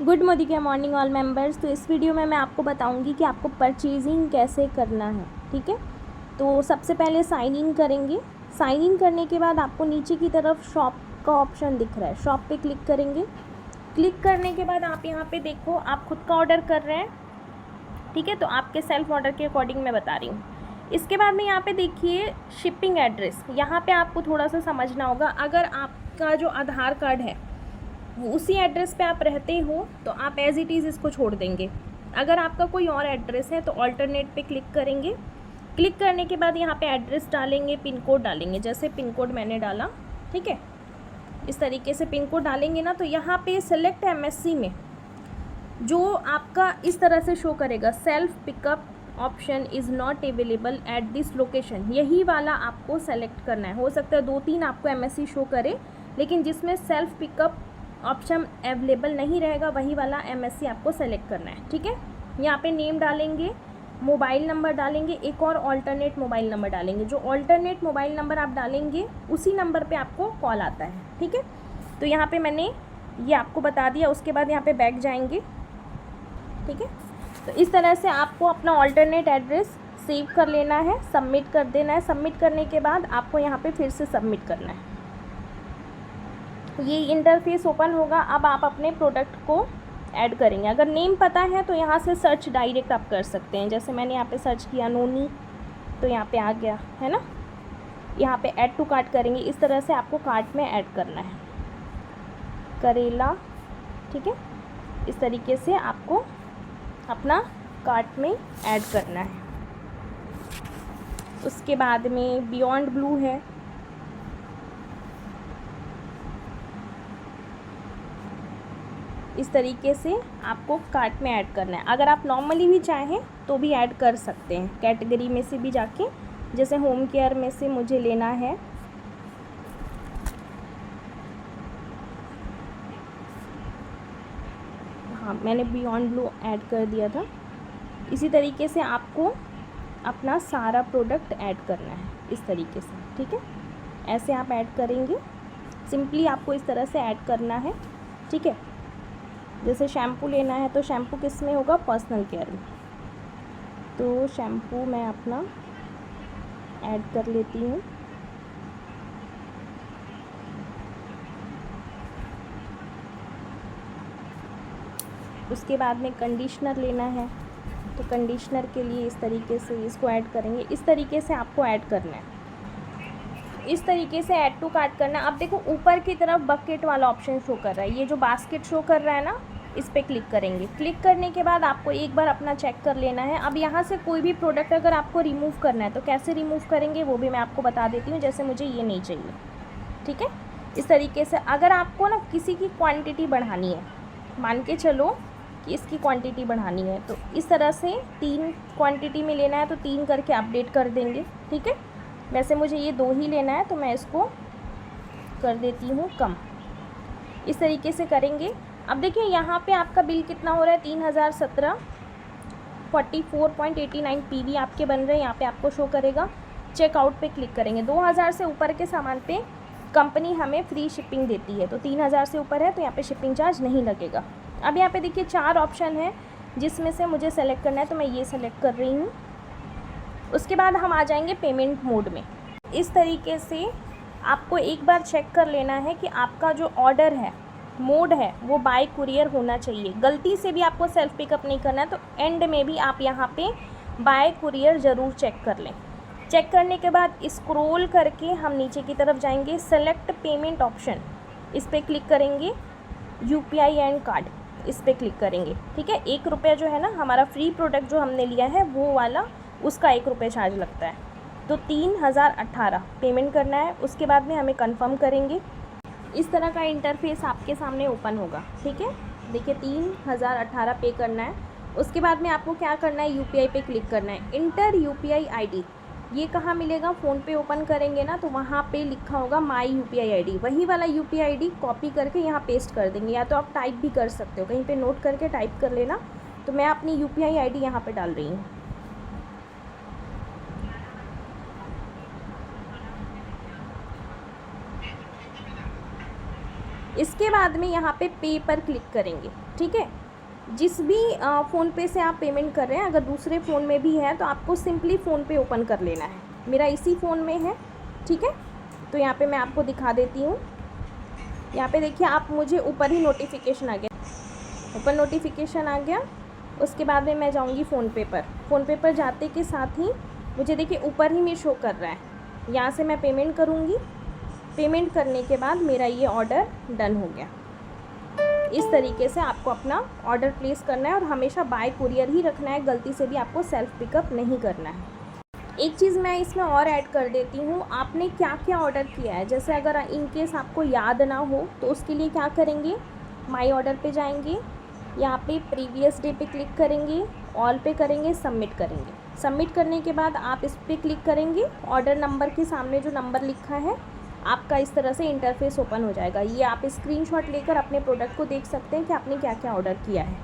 Good morning all members. तो इस video में मैं आपको बताऊंगी कि आपको परचेजिंग कैसे करना है। ठीक है, तो सबसे पहले साइन इन करेंगे। साइन इन करने के बाद आपको नीचे की तरफ शॉप का ऑप्शन दिख रहा है, शॉप पे क्लिक करेंगे। क्लिक करने के बाद आप यहाँ पे देखो, आप खुद का ऑर्डर कर रहे हैं। ठीक है, तो आपके सेल्फ ऑर्डर के अकॉर्डिंग मैं बता रही हूँ। इसके बाद में यहाँ पे देखिए शिपिंग एड्रेस, यहाँ पे आपको थोड़ा सा समझना होगा। अगर आपका जो आधार कार्ड है वो उसी एड्रेस पे आप रहते हो तो आप एज़ इट इज़ इसको छोड़ देंगे। अगर आपका कोई और एड्रेस है तो ऑल्टरनेट पे क्लिक करेंगे। क्लिक करने के बाद यहाँ पे एड्रेस डालेंगे, पिन कोड डालेंगे, जैसे पिन कोड मैंने डाला। ठीक है, इस तरीके से पिन कोड डालेंगे ना, तो यहाँ पे सेलेक्ट एमएससी में जो आपका इस तरह से शो करेगा, self pickup option is not available at this location, यही वाला आपको सेलेक्ट करना है। हो सकता है 2-3 आपको एमएससी शो करे, लेकिन जिसमें सेल्फ पिकअप ऑप्शन अवेलेबल नहीं रहेगा वही वाला एमएससी आपको सेलेक्ट करना है। ठीक है, यहाँ पे नेम डालेंगे, मोबाइल नंबर डालेंगे, एक और ऑल्टरनेट मोबाइल नंबर डालेंगे। जो ऑल्टरनेट मोबाइल नंबर आप डालेंगे उसी नंबर पे आपको कॉल आता है। ठीक है, तो यहाँ पे मैंने ये आपको बता दिया। उसके बाद यहाँ पे बैक जाएंगे। ठीक है, तो इस तरह से आपको अपना ऑल्टरनेट एड्रेस सेव कर लेना है, सबमिट कर देना है। सबमिट करने के बाद आपको यहाँ पे फिर से सबमिट करना है। ये इंटरफेस ओपन होगा। अब आप अपने प्रोडक्ट को ऐड करेंगे। अगर नेम पता है तो यहाँ से सर्च डायरेक्ट आप कर सकते हैं। जैसे मैंने यहाँ पे सर्च किया नोनी, तो यहाँ पे आ गया है ना। यहाँ पे ऐड टू कार्ट करेंगे। इस तरह से आपको कार्ट में ऐड करना है, करेला। ठीक है, इस तरीके से आपको अपना कार्ट में ऐड करना है। उसके बाद में बियॉन्ड ब्लू है, इस तरीके से आपको कार्ट में ऐड करना है। अगर आप नॉर्मली भी चाहें तो भी ऐड कर सकते हैं, कैटेगरी में से भी जाके। जैसे होम केयर में से मुझे लेना है, हाँ मैंने बियॉन्ड ब्लू ऐड कर दिया था। इसी तरीके से आपको अपना सारा प्रोडक्ट ऐड करना है, इस तरीके से। ठीक है, ऐसे आप ऐड करेंगे। सिंपली आपको इस तरह से ऐड करना है। ठीक है, जैसे शैम्पू लेना है तो शैम्पू किस में होगा, पर्सनल केयर में। तो शैम्पू मैं अपना ऐड कर लेती हूँ। उसके बाद में कंडीशनर लेना है, तो कंडीशनर के लिए इस तरीके से इसको ऐड करेंगे। इस तरीके से आपको ऐड करना है, इस तरीके से ऐड टू कार्ट करना है। अब देखो ऊपर की तरफ बकेट वाला ऑप्शन शो कर रहा है, ये जो बास्केट शो कर रहा है ना, इस पर क्लिक करेंगे। क्लिक करने के बाद आपको एक बार अपना चेक कर लेना है। अब यहाँ से कोई भी प्रोडक्ट अगर आपको रिमूव करना है तो कैसे रिमूव करेंगे वो भी मैं आपको बता देती हूँ। जैसे मुझे ये नहीं चाहिए, ठीक है, इस तरीके से। अगर आपको ना किसी की क्वांटिटी बढ़ानी है, मान के चलो कि इसकी क्वांटिटी बढ़ानी है, तो इस तरह से 3 क्वांटिटी में लेना है तो 3 करके अपडेट कर देंगे। ठीक है, वैसे मुझे ये 2 ही लेना है तो मैं इसको कर देती हूँ कम। इस तरीके से करेंगे। अब देखिए यहाँ पे आपका बिल कितना हो रहा है, 3017 44.89 PV आपके बन रहे हैं। यहाँ पे आपको शो करेगा। चेकआउट पे क्लिक करेंगे। 2000 से ऊपर के सामान पे कंपनी हमें फ्री शिपिंग देती है, तो 3000 से ऊपर है तो यहाँ पे शिपिंग चार्ज नहीं लगेगा। अब यहाँ पे देखिए 4 ऑप्शन है, जिसमें से मुझे सेलेक्ट करना है तो मैं ये सेलेक्ट कर रही हूँ। उसके बाद हम आ जाएंगे पेमेंट मोड में। इस तरीके से आपको एक बार चेक कर लेना है कि आपका जो ऑर्डर है, मोड है, वो बाय कुरियर होना चाहिए। गलती से भी आपको सेल्फ पिकअप नहीं करना है तो एंड में भी आप यहाँ पे बाय कुरियर ज़रूर चेक कर लें। चेक करने के बाद स्क्रॉल करके हम नीचे की तरफ जाएंगे। सेलेक्ट पेमेंट ऑप्शन, इस पर क्लिक करेंगे। UPI एंड कार्ड, इस पर क्लिक करेंगे। ठीक है, 1 रुपया जो है ना हमारा फ्री प्रोडक्ट जो हमने लिया है वो वाला, उसका 1 रुपये चार्ज लगता है। तो 3018 पेमेंट करना है। उसके बाद में हमें कंफर्म करेंगे। इस तरह का इंटरफेस आपके सामने ओपन होगा। ठीक है, देखिए 3018 पे करना है। उसके बाद में आपको क्या करना है, UPI पे क्लिक करना है। इंटर UPI ID, ये कहाँ मिलेगा, फ़ोन पे ओपन करेंगे ना तो वहाँ पे लिखा होगा माई UPI ID। वही वाला UPI ID कॉपी करके यहाँ पेस्ट कर देंगे, या तो आप टाइप भी कर सकते हो, कहीं पे नोट करके टाइप कर लेना। तो मैं अपनी UPI ID यहाँ पे डाल रही हूँ। इसके बाद में यहाँ पे पर क्लिक करेंगे, ठीक है। जिस भी फ़ोनपे से आप पेमेंट कर रहे हैं, अगर दूसरे फ़ोन में भी है तो आपको सिंपली फ़ोनपे ओपन कर लेना है। मेरा इसी फ़ोन में है, ठीक है। तो यहाँ पे मैं आपको दिखा देती हूँ। यहाँ पे देखिए आप, मुझे ऊपर ही नोटिफिकेशन आ गया, ऊपर नोटिफिकेशन आ गया। उसके बाद में मैं जाऊँगी फ़ोनपे पर। फ़ोनपे पर जाते के साथ ही मुझे देखिए ऊपर ही में शो कर रहा है। यहाँ से मैं पेमेंट करूँगी। पेमेंट करने के बाद मेरा ये ऑर्डर डन हो गया। इस तरीके से आपको अपना ऑर्डर प्लेस करना है और हमेशा बाय कुरियर ही रखना है, गलती से भी आपको सेल्फ पिकअप नहीं करना है। एक चीज़ मैं इसमें और ऐड कर देती हूँ, आपने क्या क्या ऑर्डर किया है। जैसे अगर इन केस आपको याद ना हो तो उसके लिए क्या करेंगे, माई ऑर्डर पे जाएंगे, यहाँ पे प्रीवियस डे पे क्लिक करेंगे, ऑल पे करेंगे, सबमिट करेंगे। सबमिट करने के बाद आप इस पर क्लिक करेंगे, ऑर्डर नंबर के सामने जो नंबर लिखा है आपका इस तरह से इंटरफेस ओपन हो जाएगा। ये आप स्क्रीनशॉट लेकर अपने प्रोडक्ट को देख सकते हैं कि आपने क्या क्या ऑर्डर किया है।